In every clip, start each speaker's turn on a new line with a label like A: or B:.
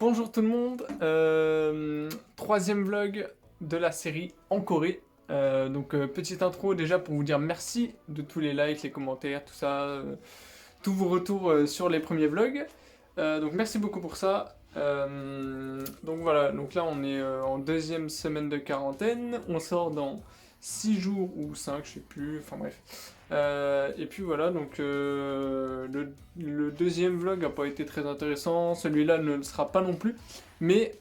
A: Bonjour tout le monde, troisième vlog de la série en Corée. Petite intro déjà pour vous dire merci de tous les likes, les commentaires, tout ça, tous vos retours sur les premiers vlogs. Donc merci beaucoup pour ça. Donc voilà, donc là on est en deuxième semaine de quarantaine, on sort dans 6 jours ou 5, je sais plus, enfin bref. Et puis voilà, le deuxième vlog n'a pas été très intéressant, celui-là ne le sera pas non plus, mais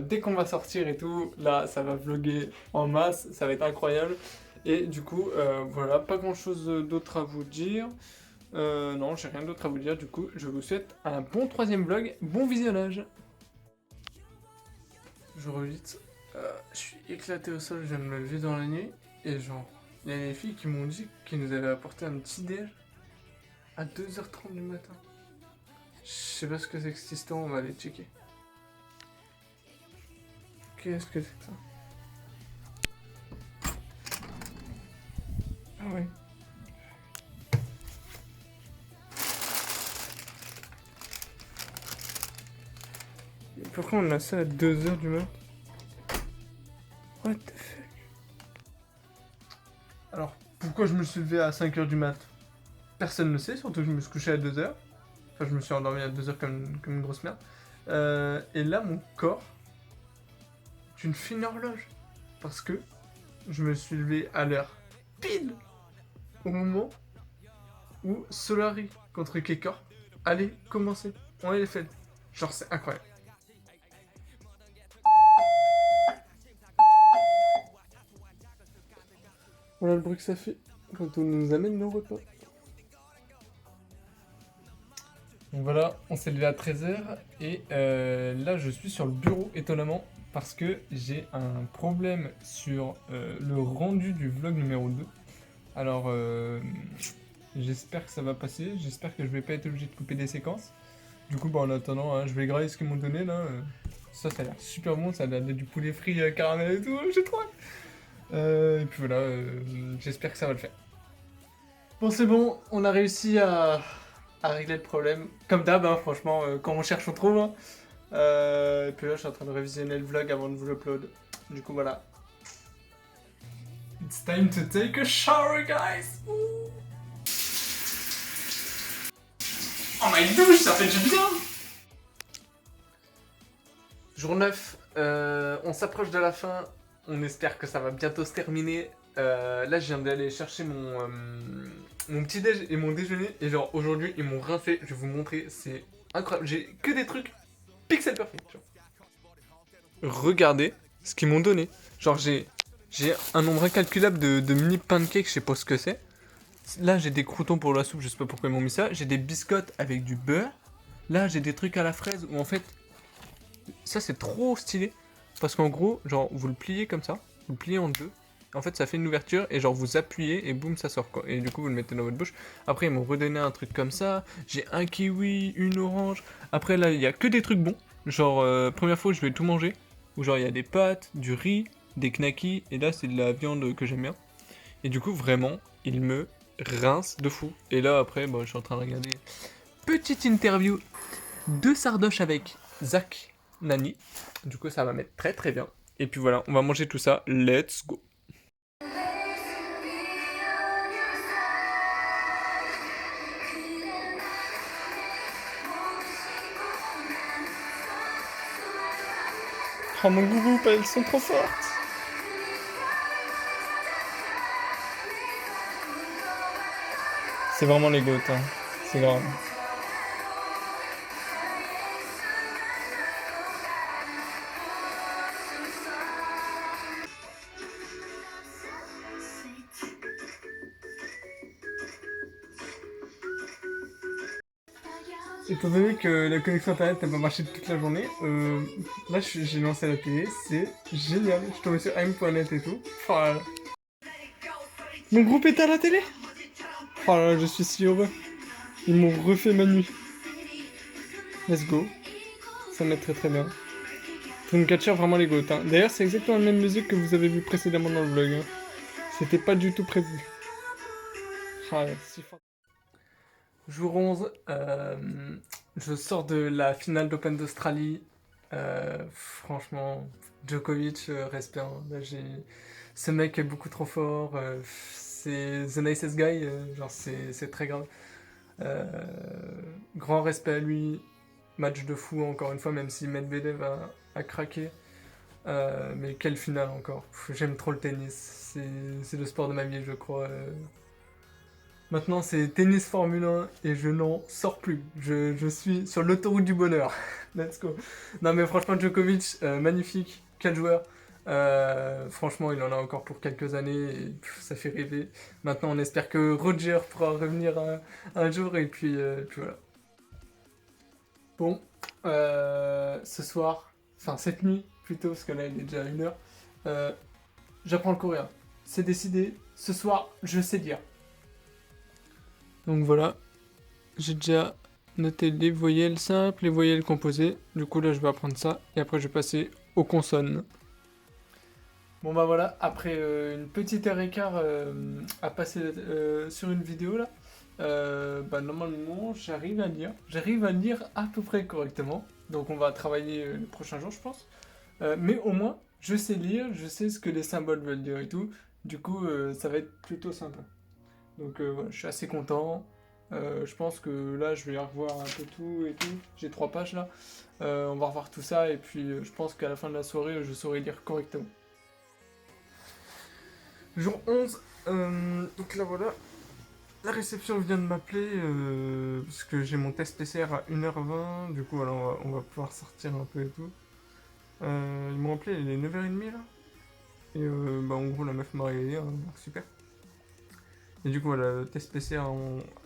A: dès qu'on va sortir et tout, là ça va vlogger en masse, ça va être incroyable. Et du coup, voilà, pas grand-chose d'autre à vous dire. Non, j'ai rien d'autre à vous dire, du coup, je vous souhaite un bon troisième vlog, bon visionnage. Je revite, je suis éclaté au sol, je viens de me lever dans la nuit, et genre, il y a des filles qui m'ont dit qu'ils nous avaient apporté un petit déj à 2h30 du matin. Je sais pas ce que c'est que cette histoire, on va aller checker. Qu'est-ce que c'est que ça? Ah ouais. Pourquoi on a ça à 2h du matin? What the fuck? Alors, pourquoi je me suis levé à 5h du mat? Personne ne sait, surtout que je me suis couché à 2h. Enfin, je me suis endormi à 2h comme une grosse merde. Et là, mon corps est une fine horloge. Parce que je me suis levé à l'heure pile au moment où Solari contre Kekor allait commencer. On les fait. Genre, c'est incroyable. Voilà le bruit que ça fait quand on nous amène nos repas. Donc voilà, on s'est levé à 13h et là je suis sur le bureau étonnamment parce que j'ai un problème sur le rendu du vlog numéro 2. Alors j'espère que ça va passer, j'espère que je vais pas être obligé de couper des séquences. Du coup bah, en attendant, hein, je vais grailler ce qu'ils m'ont donné là. Ça a l'air super bon, ça a l'air d'être du poulet frit caramel et tout, j'ai trop hâte. Et puis voilà, j'espère que ça va le faire. Bon c'est bon, on a réussi à régler le problème. Comme d'hab, hein, franchement, quand on cherche, on trouve. Hein. Et puis là, je suis en train de révisionner le vlog avant de vous l'upload. Du coup, voilà. It's time to take a shower, guys! Ouh. Oh, ma douche, ça fait du bien! Jour 9, on s'approche de la fin. On espère que ça va bientôt se terminer. Là, je viens d'aller chercher mon petit déj et mon déjeuner. Et genre, aujourd'hui, ils m'ont rincé. Je vais vous montrer, c'est incroyable. J'ai que des trucs pixel perfect. Regardez ce qu'ils m'ont donné. Genre, j'ai un nombre incalculable de mini pancakes, je sais pas ce que c'est. Là, j'ai des croûtons pour la soupe, je sais pas pourquoi ils m'ont mis ça. J'ai des biscottes avec du beurre. Là, j'ai des trucs à la fraise où en fait, ça c'est trop stylé. Parce qu'en gros, genre, vous le pliez comme ça, vous le pliez en deux. En fait, ça fait une ouverture et genre, vous appuyez et boum, ça sort quoi. Et du coup, vous le mettez dans votre bouche. Après, ils m'ont redonné un truc comme ça. J'ai un kiwi, une orange. Après, là, il y a que des trucs bons. Genre, première fois, je vais tout manger. Où genre, il y a des pâtes, du riz, des knackis. Et là, c'est de la viande que j'aime bien. Et du coup, vraiment, il me rince de fou. Et là, après, bon, je suis en train de regarder. Petite interview de Sardoche avec Zach Nani. Du coup, ça va mettre très très bien. Et puis voilà, on va manger tout ça. Let's go. Oh mon gougou, elles sont trop fortes. C'est vraiment les gouttes, hein. C'est grave. Étant donné que la connexion internet n'a pas marché toute la journée, là j'ai lancé la télé, c'est génial. Je suis tombé sur m.net et tout. Oh là là. Mon groupe est à la télé. Oh là là, je suis si heureux. Ils m'ont refait ma nuit. Let's go. Ça me met très très bien. Dreamcatcher, vraiment les goats. Hein. D'ailleurs, c'est exactement la même musique que vous avez vu précédemment dans le vlog. Hein. C'était pas du tout prévu. Ah, si fort. Jour 11, je sors de la finale d'Open d'Australie. Franchement, Djokovic, respect, hein. Là, ce mec est beaucoup trop fort. C'est the nicest guy. Genre, c'est très grave. Euh, Grand respect à lui. Match de fou, encore une fois, même si Medvedev a craqué. Mais quelle finale encore. J'aime trop le tennis. C'est le sport de ma vie, je crois. Maintenant, c'est tennis Formule 1 et je n'en sors plus. Je suis sur l'autoroute du bonheur. Let's go. Non, mais franchement, Djokovic, magnifique. Quel joueur. Franchement, il en a encore pour quelques années et ça fait rêver. Maintenant, on espère que Roger pourra revenir un jour et puis voilà. Bon, ce soir, enfin cette nuit plutôt, parce que là, il est déjà 1h, j'apprends le coréen. C'est décidé. Ce soir, je sais lire. Donc voilà, j'ai déjà noté les voyelles simples, les voyelles composées. Du coup là je vais apprendre ça et après je vais passer aux consonnes. Bon bah voilà, après une petite heure et quart à passer sur une vidéo là, bah normalement j'arrive à lire. J'arrive à lire à peu près correctement. Donc on va travailler les prochains jours je pense. Mais au moins je sais lire, je sais ce que les symboles veulent dire et tout. Du coup ça va être plutôt sympa. Donc voilà, je suis assez content. Je pense que là, je vais revoir un peu tout et tout. J'ai 3 pages là. On va revoir tout ça et puis je pense qu'à la fin de la soirée, je saurai lire correctement. Jour 11. Donc là, voilà. La réception vient de m'appeler parce que j'ai mon test PCR à 1h20. Du coup, voilà, on va pouvoir sortir un peu et tout. Ils m'ont appelé, il est 9h30 là. Et bah, en gros, la meuf m'a réveillé, hein, donc super. Et du coup, voilà, le test PCR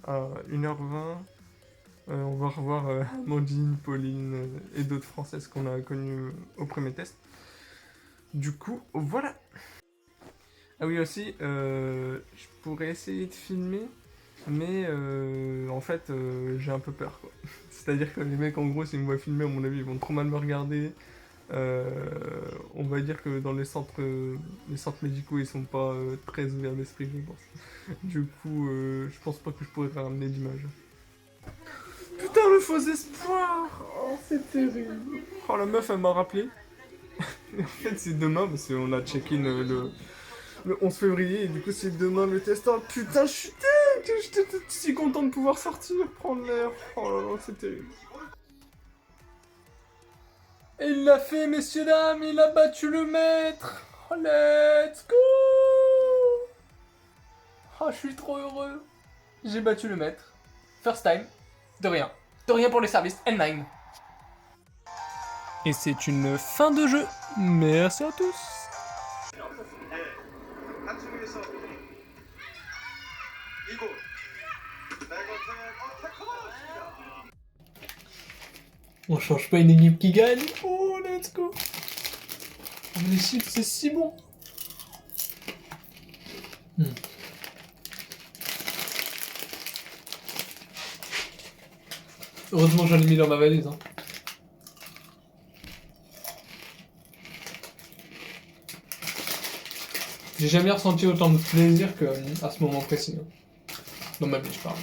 A: à 1h20. On va revoir Amandine, Pauline et d'autres Françaises qu'on a connues au premier test. Du coup, voilà. Ah oui, aussi, je pourrais essayer de filmer, mais en fait, j'ai un peu peur, quoi. C'est-à-dire que les mecs, en gros, s'ils me voient filmer, à mon avis, ils vont trop mal me regarder. On va dire que dans les centres médicaux, ils sont pas très ouverts d'esprit, je pense. Du coup, je pense pas que je pourrais ramener d'image. Putain, le faux espoir! Oh, c'est terrible. Oh, la meuf, elle m'a rappelé. En fait, c'est demain, parce qu'on a check-in le 11 février, et du coup, c'est demain le test. Oh, putain, j'étais si content de pouvoir sortir, prendre l'air. Oh là là, c'est terrible. Et il l'a fait, messieurs, dames, il a battu le maître. Oh, let's go! Oh, je suis trop heureux. J'ai battu le maître. First time. De rien. De rien pour les services N9. Et c'est une fin de jeu. Merci à tous. On change pas une équipe qui gagne. Oh, let's go. Oh, les chips, c'est si bon. Heureusement, j'en ai mis dans ma valise. Hein. J'ai jamais ressenti autant de plaisir qu'à ce moment précis. Hein. Dans ma vie, je parle.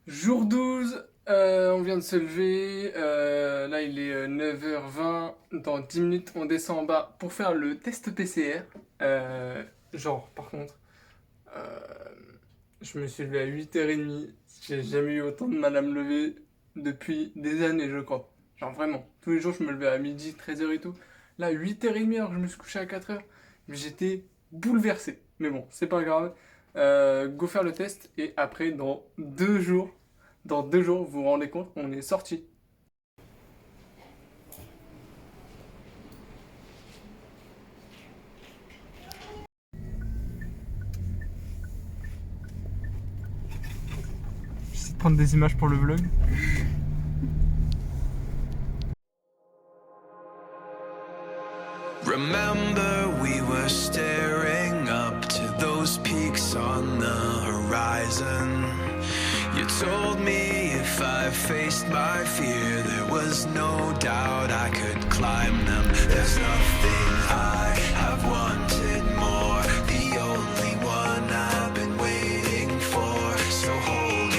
A: Jour 12, on vient de se lever. Là, il est 9h20. Dans 10 minutes, on descend en bas pour faire le test PCR. Genre, par contre, je me suis levé à 8h30. J'ai jamais eu autant de mal à me lever depuis des années, je crois. Genre vraiment, tous les jours je me levais à midi, 13h et tout. Là, 8h30 alors que je me suis couché à 4h. J'étais bouleversé. Mais bon, c'est pas grave. Go faire le test et après, dans 2 jours, vous vous rendez compte, on est sorti. J'essaie de prendre des images pour le vlog.
B: Remember we were staring up to those peaks on the horizon. You told me if I faced my fear, there was no doubt I could climb them. There's nothing I have wanted more, the only one I've been waiting for. So hold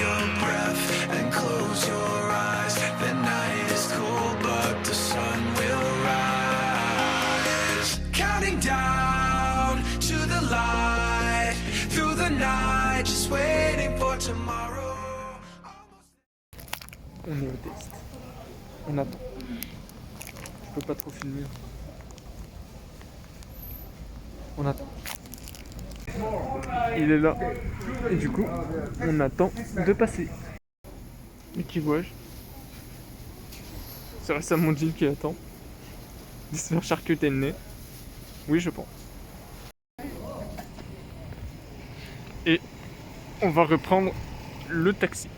A: On est au test. On attend. Je peux pas trop filmer. On attend. Il est là. Et du coup, on attend de passer. Mais qui vois-je? C'est récemment Jill qui attend. De se faire charcuter le nez. Oui, je pense. Et on va reprendre le taxi.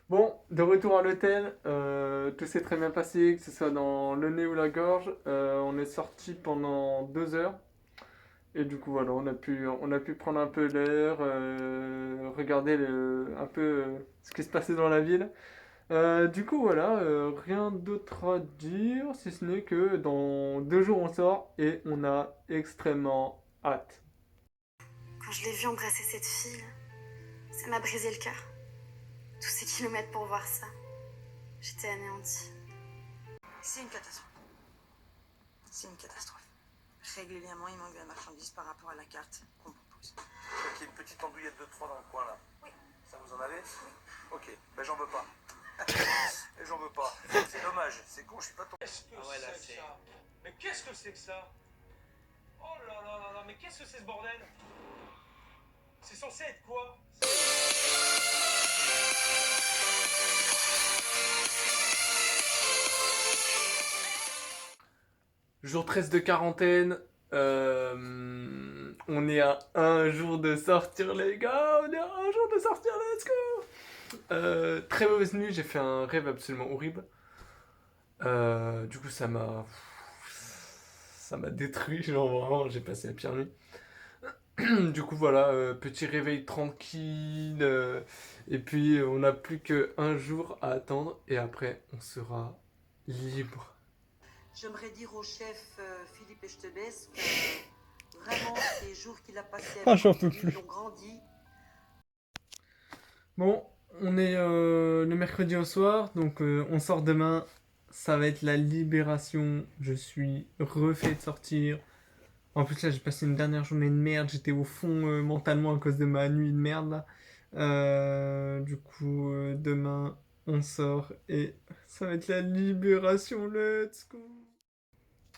A: Bon, de retour à l'hôtel, tout s'est très bien passé, que ce soit dans le nez ou la gorge. On est sorti pendant 2 heures. Et du coup, voilà, on a pu prendre un peu l'air, regarder un peu ce qui se passait dans la ville. Du coup, voilà, rien d'autre à dire, si ce n'est que dans 2 jours on sort et on a extrêmement hâte.
C: Quand je l'ai vu embrasser cette fille, ça m'a brisé le cœur. Tous ces kilomètres pour voir ça. J'étais anéantie.
D: C'est une catastrophe. C'est une catastrophe. Régulièrement, il manque de la marchandise par rapport à la carte qu'on propose.
E: Ok, une petite andouillette de 3 dans le coin là.
D: Oui.
E: Ça vous en avez? Oui. Ok, ben j'en veux pas. Et j'en veux pas. C'est dommage, c'est con, je suis pas tombé.
F: Qu'est-ce que c'est que ça? Mais qu'est-ce que c'est que ça? Oh là là là là, mais qu'est-ce que c'est ce bordel? C'est censé être quoi?
A: Jour 13 de quarantaine, on est à un jour de sortir les gars, on est à un jour de sortir, let's go. Très mauvaise nuit, j'ai fait un rêve absolument horrible. Du coup ça m'a détruit, genre vraiment j'ai passé la pire nuit. Du coup voilà, petit réveil tranquille, et puis on n'a plus qu'un jour à attendre et après on sera libre.
D: J'aimerais dire au chef Philippe Echtebès que vraiment, ces jours qu'il a passés
A: Ah,
D: avec
A: j'en peux
D: nous,
A: plus.
D: ils ont grandi.
A: Bon, on est le mercredi au soir, donc on sort demain. Ça va être la libération. Je suis refait de sortir. En plus là, j'ai passé une dernière journée de merde. J'étais au fond mentalement à cause de ma nuit de merde là. Du coup, demain, on sort et ça va être la libération. Let's go.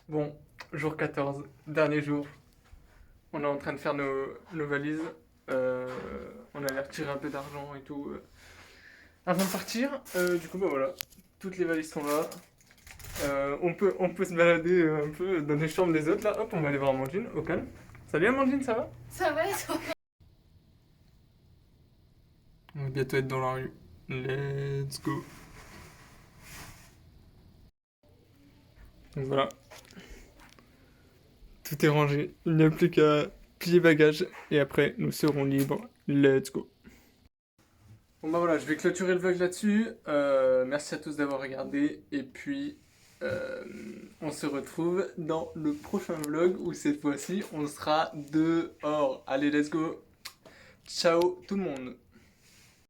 A: Bon, jour 14, dernier jour. On est en train de faire nos valises. On allait retirer un peu d'argent et tout avant de partir. Du coup, bah voilà, toutes les valises sont là. On peut se balader un peu dans les chambres des autres là. Hop, on va aller voir Amandine au calme. Salut Amandine, ça va?
C: Ça va et toi?
A: On va bientôt être dans la rue. Let's go. Donc voilà. Tout est rangé. Il n'y a plus qu'à plier bagages et après nous serons libres. Let's go. Bon bah voilà, je vais clôturer le vlog là-dessus. Merci à tous d'avoir regardé et puis on se retrouve dans le prochain vlog où cette fois-ci on sera dehors. Allez, let's go. Ciao tout le monde.